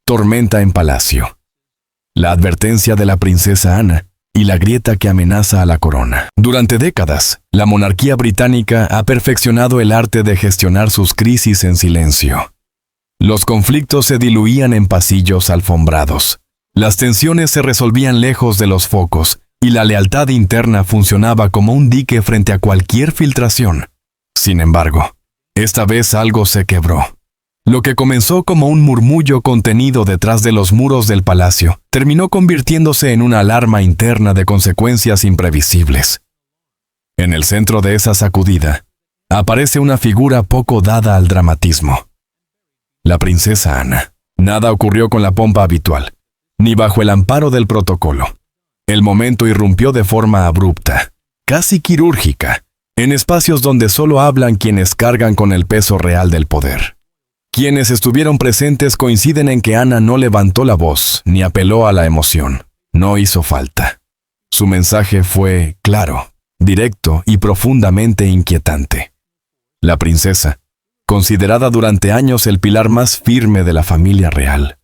Tormenta en palacio. La advertencia de la princesa Ana y la grieta que amenaza a la corona. Durante décadas, la monarquía británica ha perfeccionado el arte de gestionar sus crisis en silencio. Los conflictos se diluían en pasillos alfombrados. Las tensiones se resolvían lejos de los focos y la lealtad interna funcionaba como un dique frente a cualquier filtración. Sin embargo, esta vez algo se quebró. Lo que comenzó como un murmullo contenido detrás de los muros del palacio terminó convirtiéndose en una alarma interna de consecuencias imprevisibles. En el centro de esa sacudida, aparece una figura poco dada al dramatismo. La princesa Ana. Nada ocurrió con la pompa habitual, ni bajo el amparo del protocolo. El momento irrumpió de forma abrupta, casi quirúrgica, en espacios donde solo hablan quienes cargan con el peso real del poder. Quienes estuvieron presentes coinciden en que Ana no levantó la voz ni apeló a la emoción. No hizo falta. Su mensaje fue claro, directo y profundamente inquietante. La princesa, considerada durante años el pilar más firme de la familia real,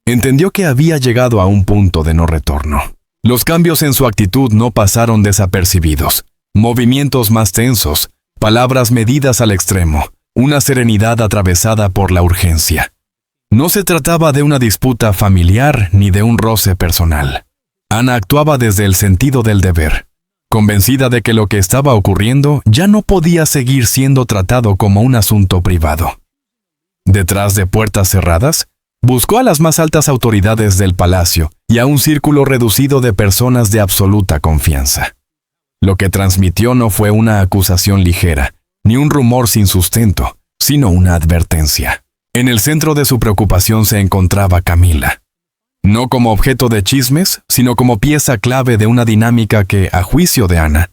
entendió que había llegado a un punto de no retorno. Los cambios en su actitud no pasaron desapercibidos. Movimientos más tensos, palabras medidas al extremo, una serenidad atravesada por la urgencia. No se trataba de una disputa familiar ni de un roce personal. Ana actuaba desde el sentido del deber, convencida de que lo que estaba ocurriendo ya no podía seguir siendo tratado como un asunto privado. Detrás de puertas cerradas, buscó a las más altas autoridades del palacio y a un círculo reducido de personas de absoluta confianza. Lo que transmitió no fue una acusación ligera, ni un rumor sin sustento, sino una advertencia. En el centro de su preocupación se encontraba Camila. No como objeto de chismes, sino como pieza clave de una dinámica que, a juicio de Ana,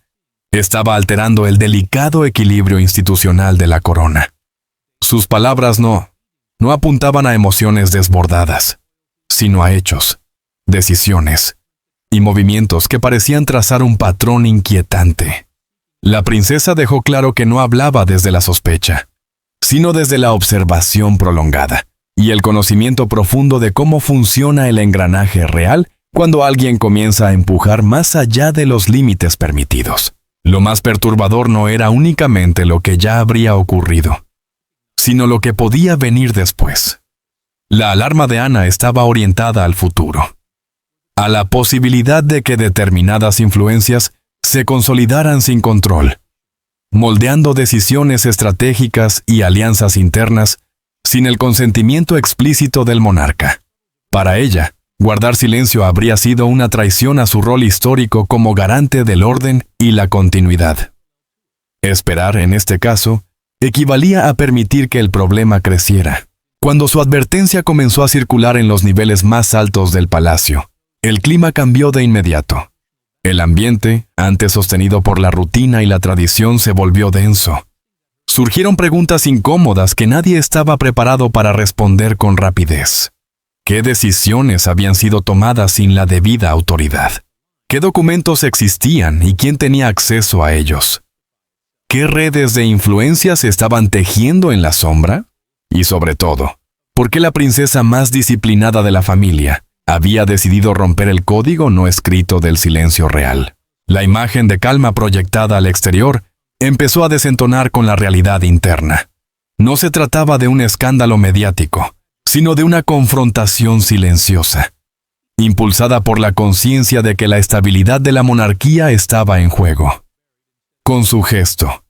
estaba alterando el delicado equilibrio institucional de la corona. Sus palabras no apuntaban a emociones desbordadas, sino a hechos, decisiones y movimientos que parecían trazar un patrón inquietante. La princesa dejó claro que no hablaba desde la sospecha, sino desde la observación prolongada y el conocimiento profundo de cómo funciona el engranaje real cuando alguien comienza a empujar más allá de los límites permitidos. Lo más perturbador no era únicamente lo que ya habría ocurrido, sino lo que podía venir después. La alarma de Ana estaba orientada al futuro, a la posibilidad de que determinadas influencias se consolidaran sin control, moldeando decisiones estratégicas y alianzas internas sin el consentimiento explícito del monarca. Para ella, guardar silencio habría sido una traición a su rol histórico como garante del orden y la continuidad. Esperar, en este caso, equivalía a permitir que el problema creciera. Cuando su advertencia comenzó a circular en los niveles más altos del palacio, el clima cambió de inmediato. El ambiente, antes sostenido por la rutina y la tradición, se volvió denso. Surgieron preguntas incómodas que nadie estaba preparado para responder con rapidez. ¿Qué decisiones habían sido tomadas sin la debida autoridad? ¿Qué documentos existían y quién tenía acceso a ellos? ¿Qué redes de influencia se estaban tejiendo en la sombra? Y sobre todo, ¿por qué la princesa más disciplinada de la familia había decidido romper el código no escrito del silencio real? La imagen de calma proyectada al exterior empezó a desentonar con la realidad interna. No se trataba de un escándalo mediático, sino de una confrontación silenciosa, impulsada por la conciencia de que la estabilidad de la monarquía estaba en juego. Con su gesto,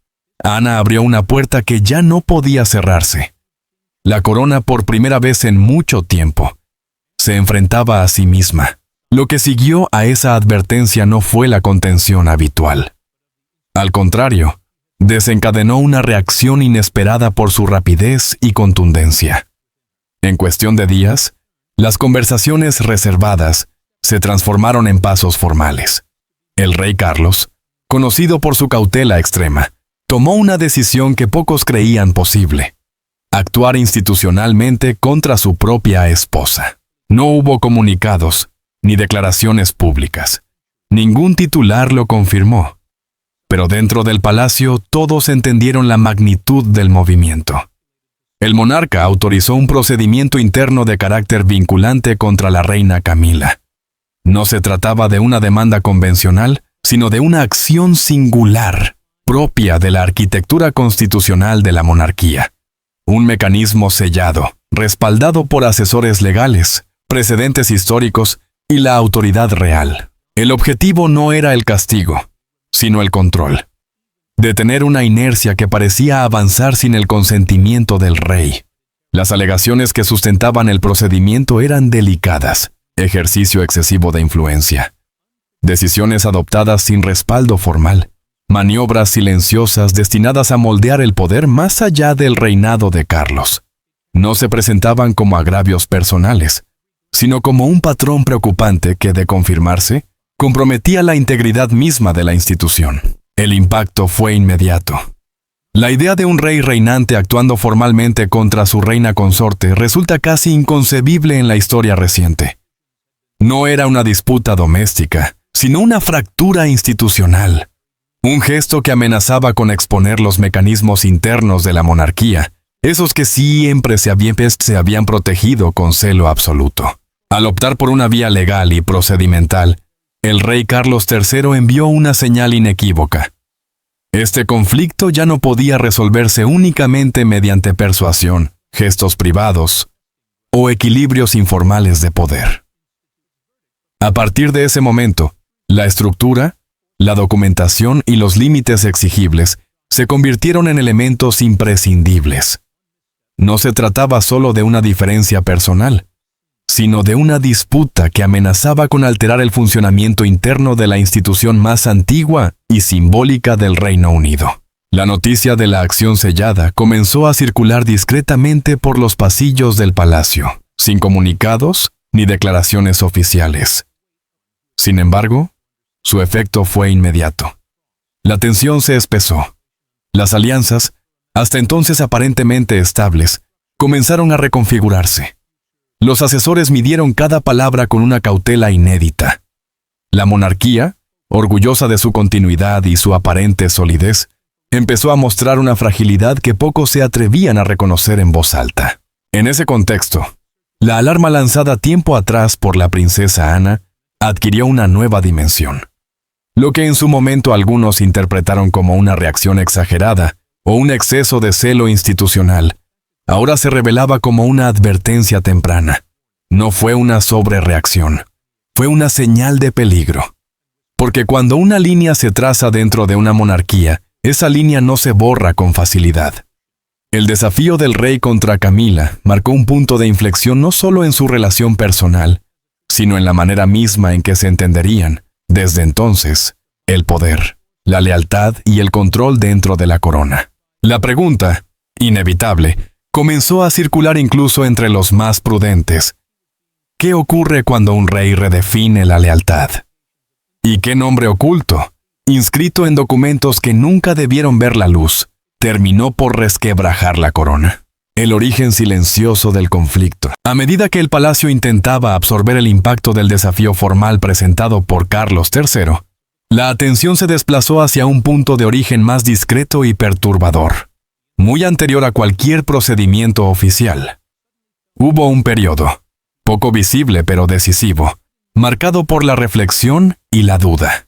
Ana abrió una puerta que ya no podía cerrarse. La corona, por primera vez en mucho tiempo, se enfrentaba a sí misma. Lo que siguió a esa advertencia no fue la contención habitual. Al contrario, desencadenó una reacción inesperada por su rapidez y contundencia. En cuestión de días, las conversaciones reservadas se transformaron en pasos formales. El rey Carlos, conocido por su cautela extrema, tomó una decisión que pocos creían posible: actuar institucionalmente contra su propia esposa. No hubo comunicados ni declaraciones públicas. Ningún titular lo confirmó. Pero dentro del palacio todos entendieron la magnitud del movimiento. El monarca autorizó un procedimiento interno de carácter vinculante contra la reina Camila. No se trataba de una demanda convencional, sino de una acción singular, propia de la arquitectura constitucional de la monarquía. Un mecanismo sellado, respaldado por asesores legales, precedentes históricos y la autoridad real. El objetivo no era el castigo, sino el control. Detener una inercia que parecía avanzar sin el consentimiento del rey. Las alegaciones que sustentaban el procedimiento eran delicadas, ejercicio excesivo de influencia, decisiones adoptadas sin respaldo formal, maniobras silenciosas destinadas a moldear el poder más allá del reinado de Carlos. No se presentaban como agravios personales, sino como un patrón preocupante que, de confirmarse, comprometía la integridad misma de la institución. El impacto fue inmediato. La idea de un rey reinante actuando formalmente contra su reina consorte resulta casi inconcebible en la historia reciente. No era una disputa doméstica, sino una fractura institucional. Un gesto que amenazaba con exponer los mecanismos internos de la monarquía, esos que siempre se habían protegido con celo absoluto. Al optar por una vía legal y procedimental, el rey Carlos III envió una señal inequívoca. Este conflicto ya no podía resolverse únicamente mediante persuasión, gestos privados o equilibrios informales de poder. A partir de ese momento, la estructura, la documentación y los límites exigibles se convirtieron en elementos imprescindibles. No se trataba solo de una diferencia personal, sino de una disputa que amenazaba con alterar el funcionamiento interno de la institución más antigua y simbólica del Reino Unido. La noticia de la acción sellada comenzó a circular discretamente por los pasillos del palacio, sin comunicados ni declaraciones oficiales. Sin embargo, su efecto fue inmediato. La tensión se espesó. Las alianzas, hasta entonces aparentemente estables, comenzaron a reconfigurarse. Los asesores midieron cada palabra con una cautela inédita. La monarquía, orgullosa de su continuidad y su aparente solidez, empezó a mostrar una fragilidad que pocos se atrevían a reconocer en voz alta. En ese contexto, la alarma lanzada tiempo atrás por la princesa Ana adquirió una nueva dimensión. Lo que en su momento algunos interpretaron como una reacción exagerada o un exceso de celo institucional, ahora se revelaba como una advertencia temprana. No fue una sobrereacción, fue una señal de peligro. Porque cuando una línea se traza dentro de una monarquía, esa línea no se borra con facilidad. El desafío del rey contra Camila marcó un punto de inflexión no solo en su relación personal, sino en la manera misma en que se entenderían, desde entonces, el poder, la lealtad y el control dentro de la corona. La pregunta, inevitable, comenzó a circular incluso entre los más prudentes. ¿Qué ocurre cuando un rey redefine la lealtad? ¿Y qué nombre oculto, inscrito en documentos que nunca debieron ver la luz, terminó por resquebrajar la corona? El origen silencioso del conflicto. A medida que el palacio intentaba absorber el impacto del desafío formal presentado por Carlos III, la atención se desplazó hacia un punto de origen más discreto y perturbador, muy anterior a cualquier procedimiento oficial. Hubo un periodo, poco visible pero decisivo, marcado por la reflexión y la duda.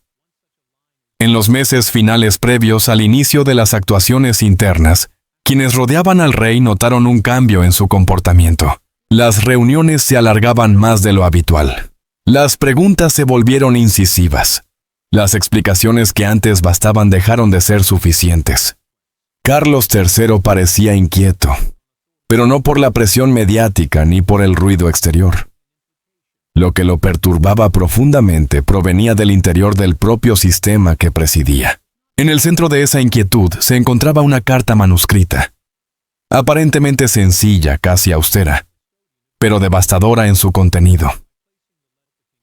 En los meses finales previos al inicio de las actuaciones internas, quienes rodeaban al rey notaron un cambio en su comportamiento. Las reuniones se alargaban más de lo habitual. Las preguntas se volvieron incisivas. Las explicaciones que antes bastaban dejaron de ser suficientes. Carlos III parecía inquieto, pero no por la presión mediática ni por el ruido exterior. Lo que lo perturbaba profundamente provenía del interior del propio sistema que presidía. En el centro de esa inquietud se encontraba una carta manuscrita, aparentemente sencilla, casi austera, pero devastadora en su contenido.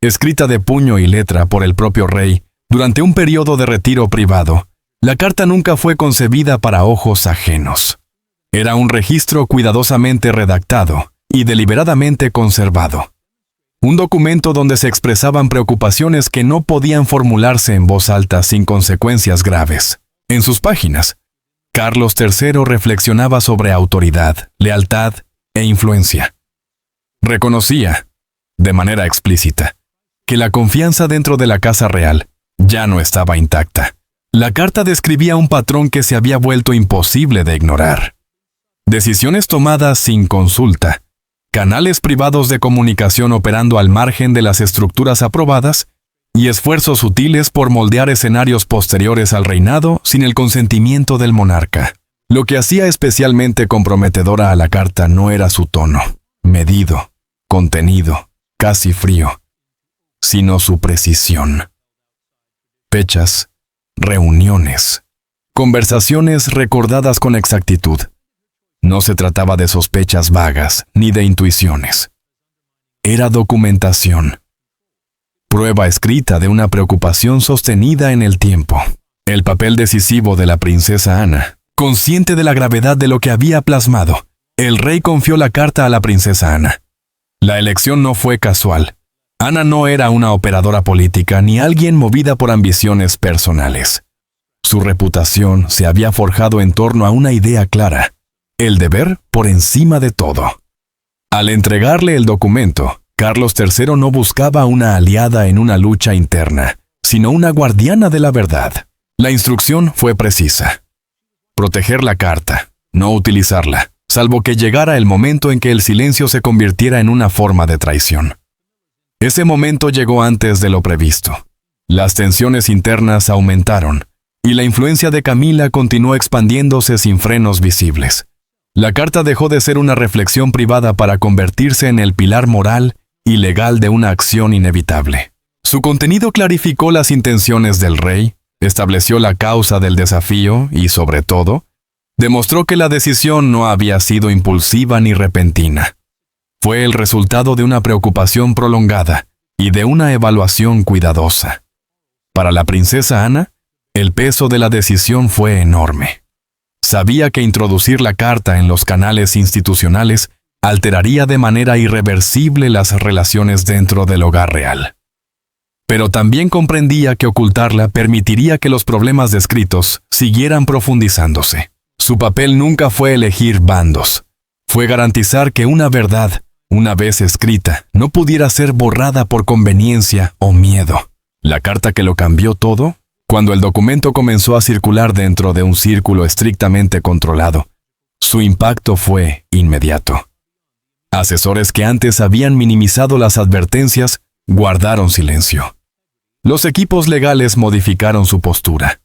Escrita de puño y letra por el propio rey durante un periodo de retiro privado, la carta nunca fue concebida para ojos ajenos. Era un registro cuidadosamente redactado y deliberadamente conservado. Un documento donde se expresaban preocupaciones que no podían formularse en voz alta sin consecuencias graves. En sus páginas, Carlos III reflexionaba sobre autoridad, lealtad e influencia. Reconocía, de manera explícita, que la confianza dentro de la Casa Real ya no estaba intacta. La carta describía un patrón que se había vuelto imposible de ignorar. Decisiones tomadas sin consulta, canales privados de comunicación operando al margen de las estructuras aprobadas y esfuerzos sutiles por moldear escenarios posteriores al reinado sin el consentimiento del monarca. Lo que hacía especialmente comprometedora a la carta no era su tono, medido, contenido, casi frío, sino su precisión. Fechas, reuniones, conversaciones recordadas con exactitud. No se trataba de sospechas vagas ni de intuiciones. Era documentación. Prueba escrita de una preocupación sostenida en el tiempo. El papel decisivo de la princesa Ana. Consciente de la gravedad de lo que había plasmado, el rey confió la carta a la princesa Ana. La elección no fue casual. Ana no era una operadora política ni alguien movida por ambiciones personales. Su reputación se había forjado en torno a una idea clara: el deber por encima de todo. Al entregarle el documento, Carlos III no buscaba una aliada en una lucha interna, sino una guardiana de la verdad. La instrucción fue precisa: proteger la carta, no utilizarla, salvo que llegara el momento en que el silencio se convirtiera en una forma de traición. Ese momento llegó antes de lo previsto. Las tensiones internas aumentaron, y la influencia de Camila continuó expandiéndose sin frenos visibles. La carta dejó de ser una reflexión privada para convertirse en el pilar moral y legal de una acción inevitable. Su contenido clarificó las intenciones del rey, estableció la causa del desafío y, sobre todo, demostró que la decisión no había sido impulsiva ni repentina. Fue el resultado de una preocupación prolongada y de una evaluación cuidadosa. Para la princesa Ana, el peso de la decisión fue enorme. Sabía que introducir la carta en los canales institucionales alteraría de manera irreversible las relaciones dentro del hogar real. Pero también comprendía que ocultarla permitiría que los problemas descritos siguieran profundizándose. Su papel nunca fue elegir bandos. Fue garantizar que una verdad, una vez escrita, no pudiera ser borrada por conveniencia o miedo. La carta que lo cambió todo, cuando el documento comenzó a circular dentro de un círculo estrictamente controlado, su impacto fue inmediato. Asesores que antes habían minimizado las advertencias guardaron silencio. Los equipos legales modificaron su postura.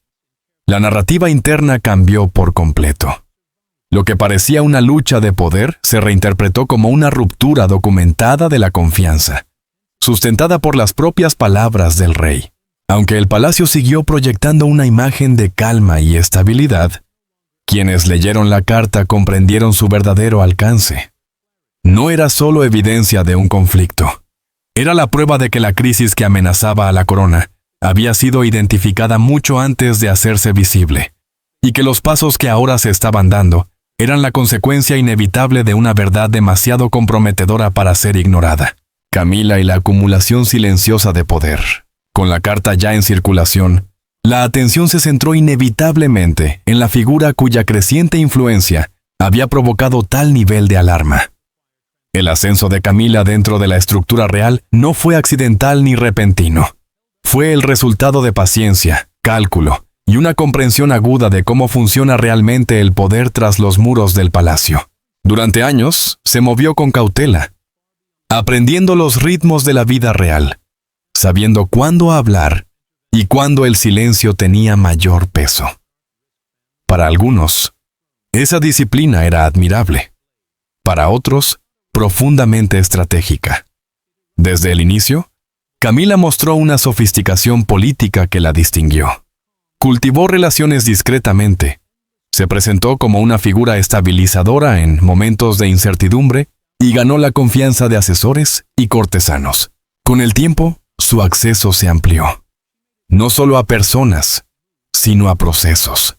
La narrativa interna cambió por completo. Lo que parecía una lucha de poder se reinterpretó como una ruptura documentada de la confianza, sustentada por las propias palabras del rey. Aunque el palacio siguió proyectando una imagen de calma y estabilidad, quienes leyeron la carta comprendieron su verdadero alcance. No era solo evidencia de un conflicto. Era la prueba de que la crisis que amenazaba a la corona había sido identificada mucho antes de hacerse visible, y que los pasos que ahora se estaban dando eran la consecuencia inevitable de una verdad demasiado comprometedora para ser ignorada. Camila y la acumulación silenciosa de poder. Con la carta ya en circulación, la atención se centró inevitablemente en la figura cuya creciente influencia había provocado tal nivel de alarma. El ascenso de Camila dentro de la estructura real no fue accidental ni repentino. Fue el resultado de paciencia, cálculo y una comprensión aguda de cómo funciona realmente el poder tras los muros del palacio. Durante años, se movió con cautela, aprendiendo los ritmos de la vida real, sabiendo cuándo hablar y cuándo el silencio tenía mayor peso. Para algunos, esa disciplina era admirable. Para otros, profundamente estratégica. Desde el inicio, Camila mostró una sofisticación política que la distinguió. Cultivó relaciones discretamente. Se presentó como una figura estabilizadora en momentos de incertidumbre y ganó la confianza de asesores y cortesanos. Con el tiempo, su acceso se amplió. No solo a personas, sino a procesos.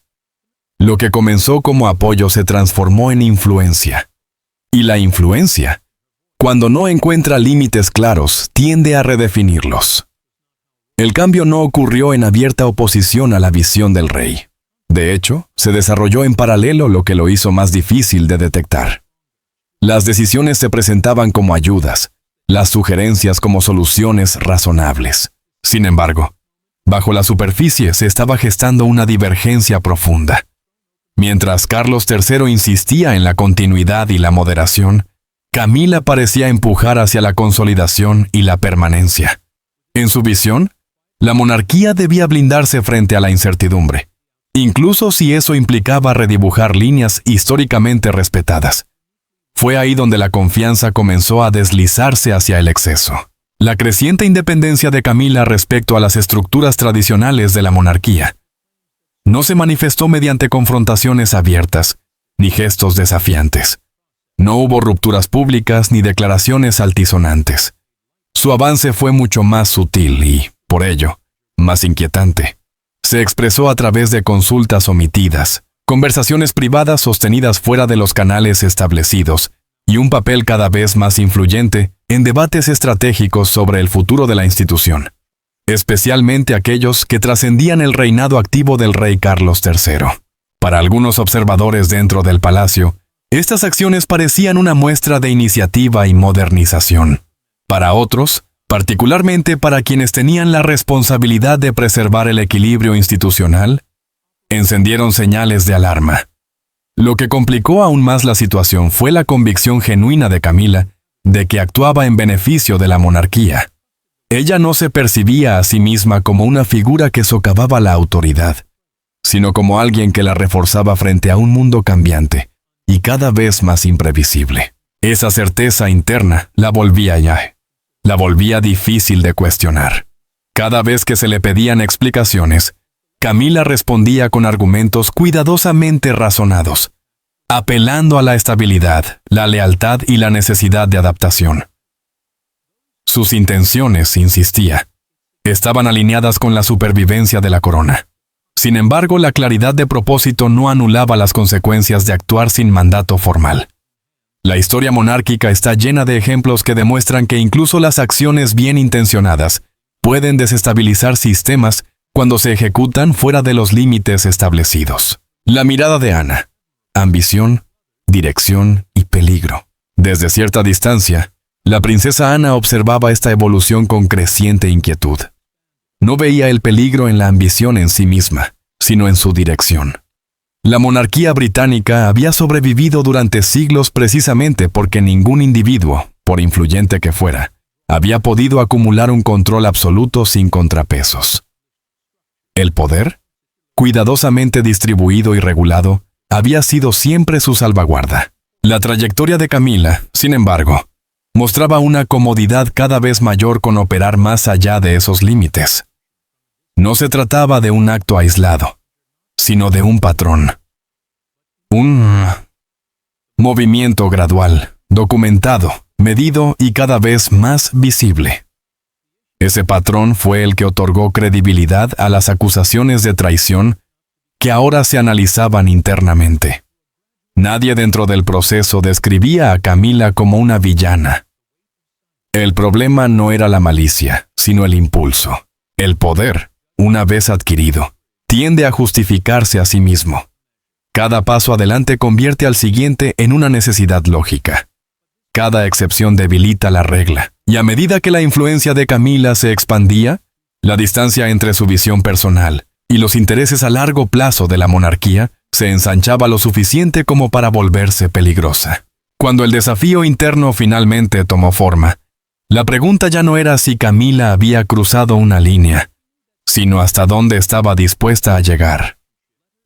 Lo que comenzó como apoyo se transformó en influencia. Y la influencia, cuando no encuentra límites claros, tiende a redefinirlos. El cambio no ocurrió en abierta oposición a la visión del rey. De hecho, se desarrolló en paralelo, lo que lo hizo más difícil de detectar. Las decisiones se presentaban como ayudas, las sugerencias como soluciones razonables. Sin embargo, bajo la superficie se estaba gestando una divergencia profunda. Mientras Carlos III insistía en la continuidad y la moderación, Camila parecía empujar hacia la consolidación y la permanencia. En su visión, la monarquía debía blindarse frente a la incertidumbre, incluso si eso implicaba redibujar líneas históricamente respetadas. Fue ahí donde la confianza comenzó a deslizarse hacia el exceso. La creciente independencia de Camila respecto a las estructuras tradicionales de la monarquía no se manifestó mediante confrontaciones abiertas, ni gestos desafiantes. No hubo rupturas públicas ni declaraciones altisonantes. Su avance fue mucho más sutil y, por ello, más inquietante. Se expresó a través de consultas omitidas, conversaciones privadas sostenidas fuera de los canales establecidos, y un papel cada vez más influyente en debates estratégicos sobre el futuro de la institución, especialmente aquellos que trascendían el reinado activo del rey Carlos III. Para algunos observadores dentro del palacio, estas acciones parecían una muestra de iniciativa y modernización. Para otros, particularmente para quienes tenían la responsabilidad de preservar el equilibrio institucional, encendieron señales de alarma. Lo que complicó aún más la situación fue la convicción genuina de Camila de que actuaba en beneficio de la monarquía. Ella no se percibía a sí misma como una figura que socavaba la autoridad, sino como alguien que la reforzaba frente a un mundo cambiante y cada vez más imprevisible. Esa certeza interna la volvía difícil de cuestionar. Cada vez que se le pedían explicaciones, Camila respondía con argumentos cuidadosamente razonados, apelando a la estabilidad, la lealtad y la necesidad de adaptación. Sus intenciones, insistía, estaban alineadas con la supervivencia de la corona. Sin embargo, la claridad de propósito no anulaba las consecuencias de actuar sin mandato formal. La historia monárquica está llena de ejemplos que demuestran que incluso las acciones bien intencionadas pueden desestabilizar sistemas cuando se ejecutan fuera de los límites establecidos. La mirada de Ana: ambición, dirección y peligro. Desde cierta distancia, la princesa Ana observaba esta evolución con creciente inquietud. No veía el peligro en la ambición en sí misma, sino en su dirección. La monarquía británica había sobrevivido durante siglos precisamente porque ningún individuo, por influyente que fuera, había podido acumular un control absoluto sin contrapesos. El poder, cuidadosamente distribuido y regulado, había sido siempre su salvaguarda. La trayectoria de Camila, sin embargo, mostraba una comodidad cada vez mayor con operar más allá de esos límites. No se trataba de un acto aislado, sino de un patrón. Un movimiento gradual, documentado, medido y cada vez más visible. Ese patrón fue el que otorgó credibilidad a las acusaciones de traición que ahora se analizaban internamente. Nadie dentro del proceso describía a Camila como una villana. El problema no era la malicia, sino el impulso. El poder, una vez adquirido, tiende a justificarse a sí mismo. Cada paso adelante convierte al siguiente en una necesidad lógica. Cada excepción debilita la regla, y a medida que la influencia de Camila se expandía, la distancia entre su visión personal y los intereses a largo plazo de la monarquía se ensanchaba lo suficiente como para volverse peligrosa. Cuando el desafío interno finalmente tomó forma, la pregunta ya no era si Camila había cruzado una línea, sino hasta dónde estaba dispuesta a llegar.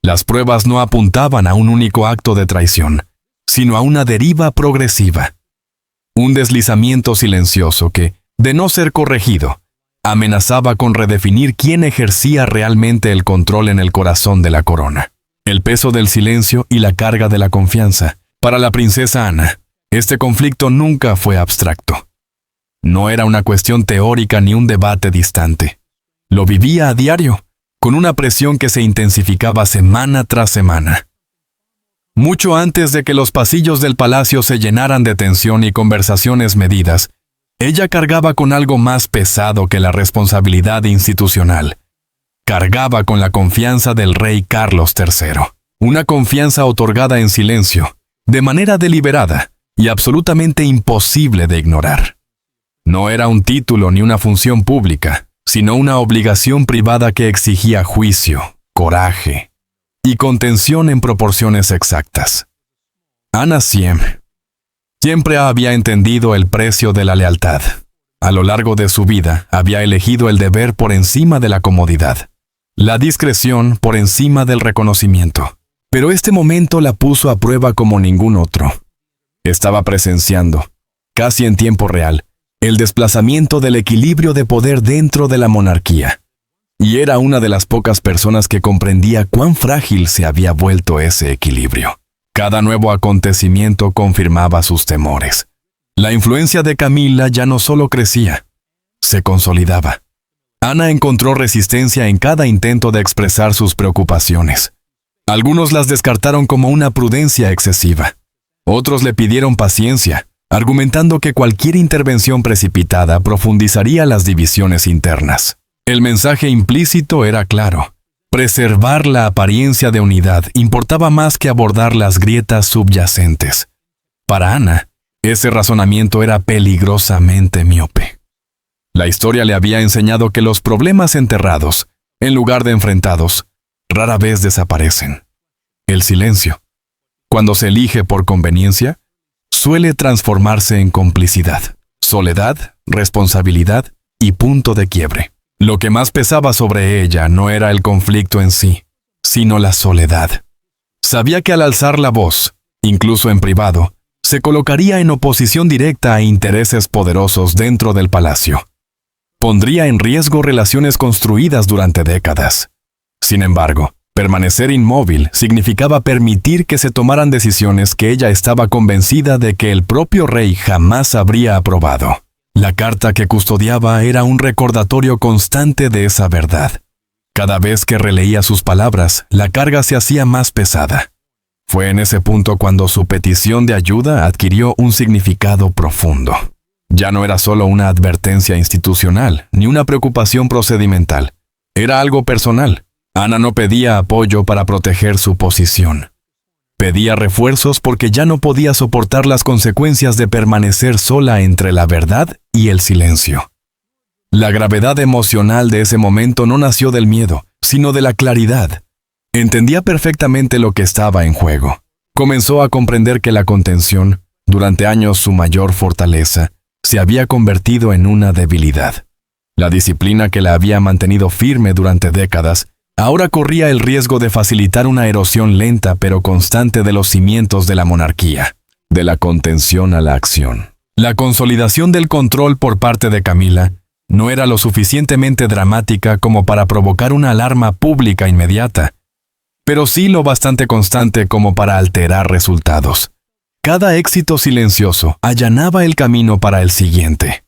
Las pruebas no apuntaban a un único acto de traición, sino a una deriva progresiva. Un deslizamiento silencioso que, de no ser corregido, amenazaba con redefinir quién ejercía realmente el control en el corazón de la corona. El peso del silencio y la carga de la confianza. Para la princesa Ana, este conflicto nunca fue abstracto. No era una cuestión teórica ni un debate distante. Lo vivía a diario, con una presión que se intensificaba semana tras semana. Mucho antes de que los pasillos del palacio se llenaran de tensión y conversaciones medidas, ella cargaba con algo más pesado que la responsabilidad institucional: cargaba con la confianza del rey Carlos III. Una confianza otorgada en silencio, de manera deliberada y absolutamente imposible de ignorar. No era un título ni una función pública, sino una obligación privada que exigía juicio, coraje y contención en proporciones exactas. Anna Siem siempre había entendido el precio de la lealtad. A lo largo de su vida había elegido el deber por encima de la comodidad, la discreción por encima del reconocimiento. Pero este momento la puso a prueba como ningún otro. Estaba presenciando, casi en tiempo real, el desplazamiento del equilibrio de poder dentro de la monarquía. Y era una de las pocas personas que comprendía cuán frágil se había vuelto ese equilibrio. Cada nuevo acontecimiento confirmaba sus temores. La influencia de Camila ya no solo crecía, se consolidaba. Ana encontró resistencia en cada intento de expresar sus preocupaciones. Algunos las descartaron como una prudencia excesiva. Otros le pidieron paciencia, argumentando que cualquier intervención precipitada profundizaría las divisiones internas. El mensaje implícito era claro. Preservar la apariencia de unidad importaba más que abordar las grietas subyacentes. Para Ana, ese razonamiento era peligrosamente miope. La historia le había enseñado que los problemas enterrados, en lugar de enfrentados, rara vez desaparecen. El silencio, cuando se elige por conveniencia, suele transformarse en complicidad, soledad, responsabilidad y punto de quiebre. Lo que más pesaba sobre ella no era el conflicto en sí, sino la soledad. Sabía que al alzar la voz, incluso en privado, se colocaría en oposición directa a intereses poderosos dentro del palacio. Pondría en riesgo relaciones construidas durante décadas. Sin embargo, permanecer inmóvil significaba permitir que se tomaran decisiones que ella estaba convencida de que el propio rey jamás habría aprobado. La carta que custodiaba era un recordatorio constante de esa verdad. Cada vez que releía sus palabras, la carga se hacía más pesada. Fue en ese punto cuando su petición de ayuda adquirió un significado profundo. Ya no era solo una advertencia institucional, ni una preocupación procedimental. Era algo personal. Ana no pedía apoyo para proteger su posición. Pedía refuerzos porque ya no podía soportar las consecuencias de permanecer sola entre la verdad y el silencio. La gravedad emocional de ese momento no nació del miedo, sino de la claridad. Entendía perfectamente lo que estaba en juego. Comenzó a comprender que la contención, durante años su mayor fortaleza, se había convertido en una debilidad. La disciplina que la había mantenido firme durante décadas ahora corría el riesgo de facilitar una erosión lenta pero constante de los cimientos de la monarquía, de la contención a la acción. La consolidación del control por parte de Camila no era lo suficientemente dramática como para provocar una alarma pública inmediata, pero sí lo bastante constante como para alterar resultados. Cada éxito silencioso allanaba el camino para el siguiente.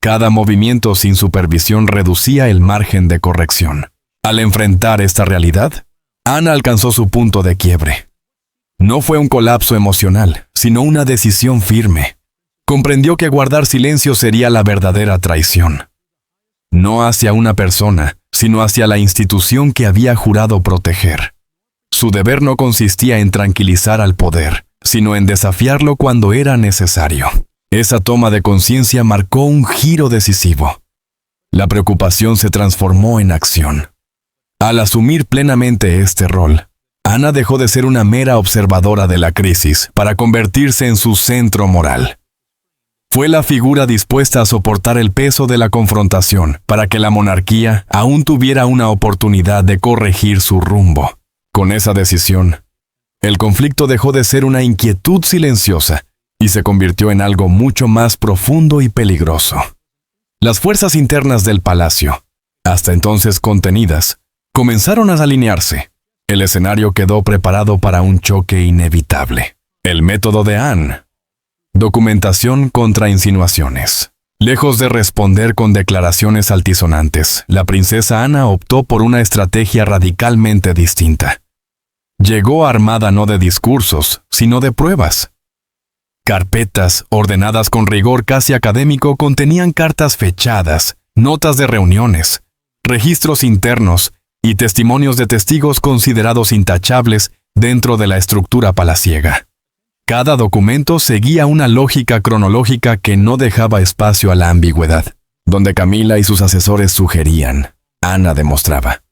Cada movimiento sin supervisión reducía el margen de corrección. Al enfrentar esta realidad, Ana alcanzó su punto de quiebre. No fue un colapso emocional, sino una decisión firme. Comprendió que guardar silencio sería la verdadera traición. No hacia una persona, sino hacia la institución que había jurado proteger. Su deber no consistía en tranquilizar al poder, sino en desafiarlo cuando era necesario. Esa toma de conciencia marcó un giro decisivo. La preocupación se transformó en acción. Al asumir plenamente este rol, Ana dejó de ser una mera observadora de la crisis para convertirse en su centro moral. Fue la figura dispuesta a soportar el peso de la confrontación para que la monarquía aún tuviera una oportunidad de corregir su rumbo. Con esa decisión, el conflicto dejó de ser una inquietud silenciosa y se convirtió en algo mucho más profundo y peligroso. Las fuerzas internas del palacio, hasta entonces contenidas, comenzaron a alinearse. El escenario quedó preparado para un choque inevitable. El método de Anne. Documentación contra insinuaciones. Lejos de responder con declaraciones altisonantes, la princesa Ana optó por una estrategia radicalmente distinta. Llegó armada no de discursos, sino de pruebas. Carpetas, ordenadas con rigor casi académico, contenían cartas fechadas, notas de reuniones, registros internos y testimonios de testigos considerados intachables dentro de la estructura palaciega. Cada documento seguía una lógica cronológica que no dejaba espacio a la ambigüedad. Donde Camila y sus asesores sugerían, Ana demostraba.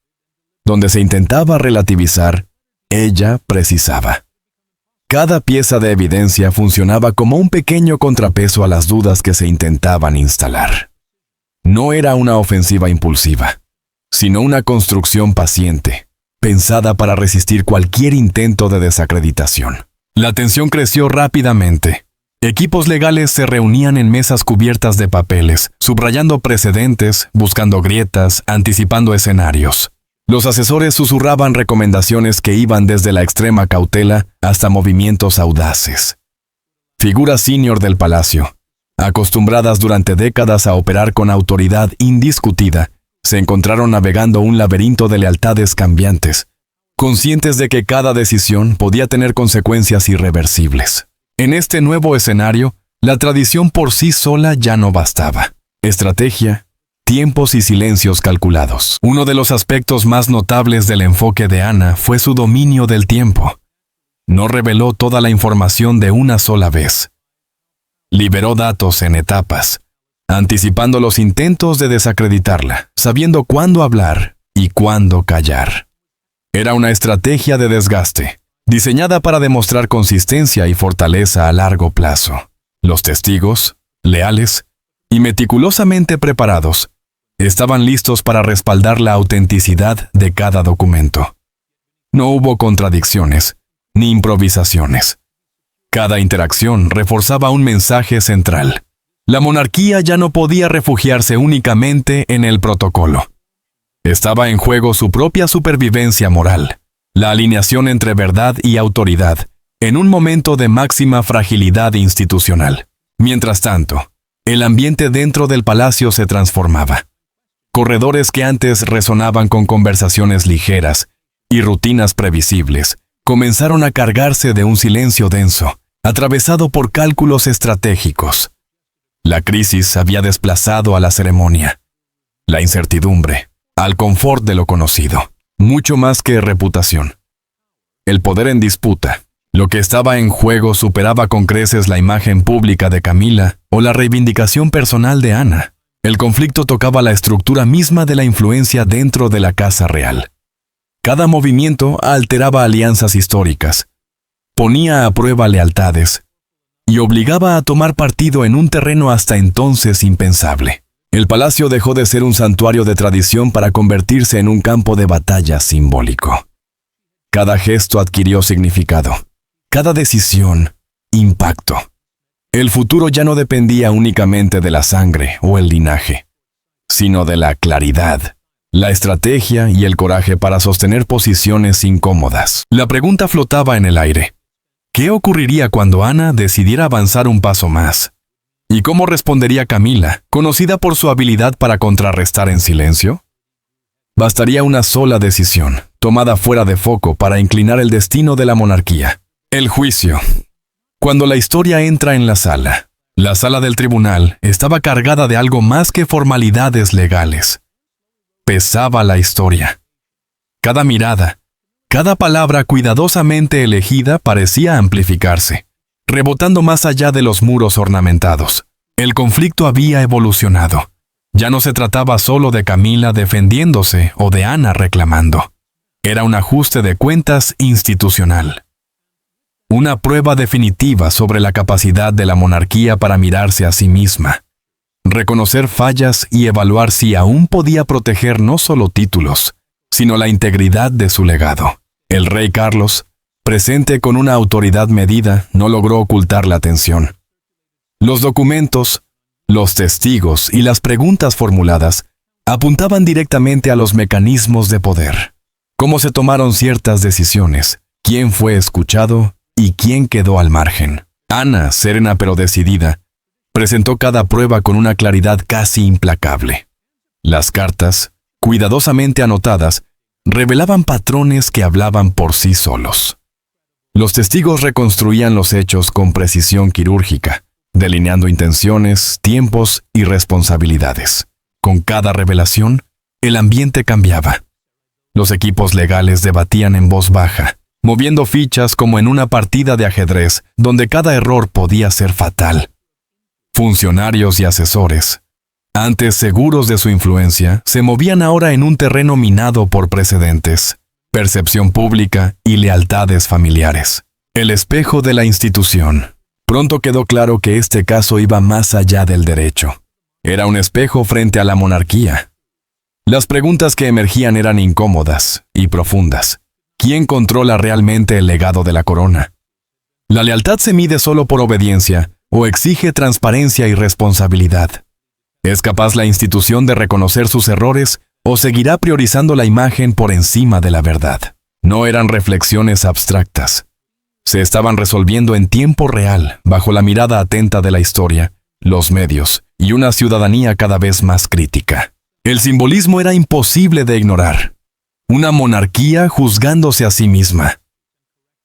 Donde se intentaba relativizar, ella precisaba. Cada pieza de evidencia funcionaba como un pequeño contrapeso a las dudas que se intentaban instalar. No era una ofensiva impulsiva, sino una construcción paciente, pensada para resistir cualquier intento de desacreditación. La tensión creció rápidamente. Equipos legales se reunían en mesas cubiertas de papeles, subrayando precedentes, buscando grietas, anticipando escenarios. Los asesores susurraban recomendaciones que iban desde la extrema cautela hasta movimientos audaces. Figuras senior del palacio, acostumbradas durante décadas a operar con autoridad indiscutida, se encontraron navegando un laberinto de lealtades cambiantes, conscientes de que cada decisión podía tener consecuencias irreversibles. En este nuevo escenario, la tradición por sí sola ya no bastaba. Estrategia, tiempos y silencios calculados. Uno de los aspectos más notables del enfoque de Ana fue su dominio del tiempo. No reveló toda la información de una sola vez. Liberó datos en etapas, anticipando los intentos de desacreditarla, sabiendo cuándo hablar y cuándo callar. Era una estrategia de desgaste, diseñada para demostrar consistencia y fortaleza a largo plazo. Los testigos, leales y meticulosamente preparados, estaban listos para respaldar la autenticidad de cada documento. No hubo contradicciones, ni improvisaciones. Cada interacción reforzaba un mensaje central. La monarquía ya no podía refugiarse únicamente en el protocolo. Estaba en juego su propia supervivencia moral, la alineación entre verdad y autoridad, en un momento de máxima fragilidad institucional. Mientras tanto, el ambiente dentro del palacio se transformaba. Corredores que antes resonaban con conversaciones ligeras y rutinas previsibles, comenzaron a cargarse de un silencio denso, atravesado por cálculos estratégicos. La crisis había desplazado a la ceremonia, la incertidumbre, al confort de lo conocido, mucho más que reputación. El poder en disputa, lo que estaba en juego superaba con creces la imagen pública de Camila o la reivindicación personal de Ana. El conflicto tocaba la estructura misma de la influencia dentro de la casa real. Cada movimiento alteraba alianzas históricas, ponía a prueba lealtades y obligaba a tomar partido en un terreno hasta entonces impensable. El palacio dejó de ser un santuario de tradición para convertirse en un campo de batalla simbólico. Cada gesto adquirió significado, cada decisión, impacto. El futuro ya no dependía únicamente de la sangre o el linaje, sino de la claridad, la estrategia y el coraje para sostener posiciones incómodas. La pregunta flotaba en el aire. ¿Qué ocurriría cuando Ana decidiera avanzar un paso más? ¿Y cómo respondería Camila, conocida por su habilidad para contrarrestar en silencio? Bastaría una sola decisión, tomada fuera de foco para inclinar el destino de la monarquía. El juicio. Cuando la historia entra en la sala del tribunal estaba cargada de algo más que formalidades legales. Pesaba la historia. Cada mirada, cada palabra cuidadosamente elegida parecía amplificarse, rebotando más allá de los muros ornamentados. El conflicto había evolucionado. Ya no se trataba solo de Camila defendiéndose o de Ana reclamando. Era un ajuste de cuentas institucional. Una prueba definitiva sobre la capacidad de la monarquía para mirarse a sí misma, reconocer fallas y evaluar si aún podía proteger no solo títulos, sino la integridad de su legado. El rey Carlos, presente con una autoridad medida, no logró ocultar la tensión. Los documentos, los testigos y las preguntas formuladas apuntaban directamente a los mecanismos de poder. Cómo se tomaron ciertas decisiones, quién fue escuchado y quién quedó al margen. Ana, serena pero decidida, presentó cada prueba con una claridad casi implacable. Las cartas, cuidadosamente anotadas, revelaban patrones que hablaban por sí solos. Los testigos reconstruían los hechos con precisión quirúrgica, delineando intenciones, tiempos y responsabilidades. Con cada revelación, El ambiente cambiaba. Los equipos legales debatían en voz baja, moviendo fichas como en una partida de ajedrez, donde cada error podía ser fatal. Funcionarios y asesores, antes seguros de su influencia, se movían ahora en un terreno minado por precedentes, percepción pública y lealtades familiares. El espejo de la institución. Pronto quedó claro que este caso iba más allá del derecho. Era un espejo frente a la monarquía. Las preguntas que emergían eran incómodas y profundas. ¿Quién controla realmente el legado de la corona? ¿La lealtad se mide solo por obediencia o exige transparencia y responsabilidad? ¿Es capaz la institución de reconocer sus errores o seguirá priorizando la imagen por encima de la verdad? No eran reflexiones abstractas. Se estaban resolviendo en tiempo real, bajo la mirada atenta de la historia, los medios y una ciudadanía cada vez más crítica. El simbolismo era imposible de ignorar. Una monarquía juzgándose a sí misma.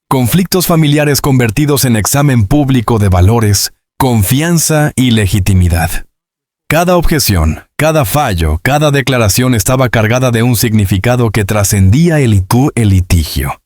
Conflictos familiares convertidos en examen público de valores, confianza y legitimidad. Cada objeción, cada fallo, cada declaración estaba cargada de un significado que trascendía el litigio.